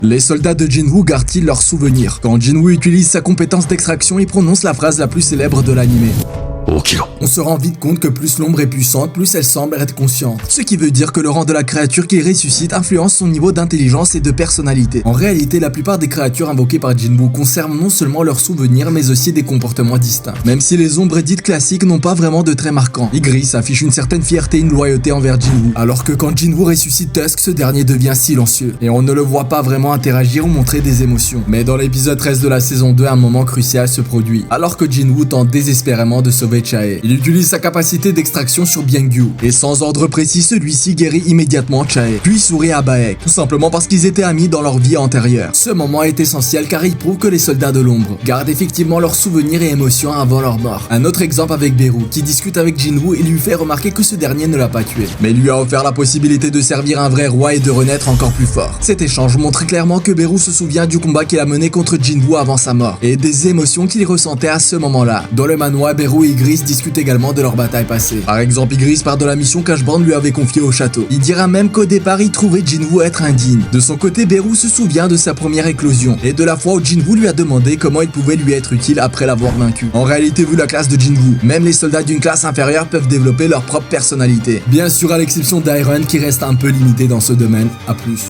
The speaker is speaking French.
Les soldats de Jinwoo gardent-ils leurs souvenirs? Quand Jinwoo utilise sa compétence d'extraction, il prononce la phrase la plus célèbre de l'anime. On se rend vite compte que plus l'ombre est puissante, plus elle semble être consciente. Ce qui veut dire que le rang de la créature qu'il ressuscite influence son niveau d'intelligence et de personnalité. En réalité, la plupart des créatures invoquées par Jinwoo conservent non seulement leurs souvenirs, mais aussi des comportements distincts. Même si les ombres dites classiques n'ont pas vraiment de traits marquants. Ygritte affiche une certaine fierté et une loyauté envers Jinwoo, alors que quand Jinwoo ressuscite Tusk, ce dernier devient silencieux. Et on ne le voit pas vraiment interagir ou montrer des émotions. Mais dans l'épisode 13 de la saison 2, un moment crucial se produit. Alors que Jinwoo tente désespérément de sauver Chae. Il utilise sa capacité d'extraction sur Byung-gyu, et sans ordre précis, celui-ci guérit immédiatement Chae, puis sourit à Baek, tout simplement parce qu'ils étaient amis dans leur vie antérieure. Ce moment est essentiel car il prouve que les soldats de l'ombre gardent effectivement leurs souvenirs et émotions avant leur mort. Un autre exemple avec Beru, qui discute avec Jinwoo et lui fait remarquer que ce dernier ne l'a pas tué, mais lui a offert la possibilité de servir un vrai roi et de renaître encore plus fort. Cet échange montre clairement que Beru se souvient du combat qu'il a mené contre Jinwoo avant sa mort, et des émotions qu'il ressentait à ce moment-là. Dans le manoir, Beru et Ygritte discutent également de leur bataille passée. Par exemple, Ygritte part de la mission qu'Ashbrand lui avait confiée au château. Il dira même qu'au départ, il trouvait Jinwoo être indigne. De son côté, Beru se souvient de sa première éclosion et de la fois où Jinwoo lui a demandé comment il pouvait lui être utile après l'avoir vaincu. En réalité, vu la classe de Jinwoo, même les soldats d'une classe inférieure peuvent développer leur propre personnalité. Bien sûr, à l'exception d'Iron qui reste un peu limité dans ce domaine. A plus.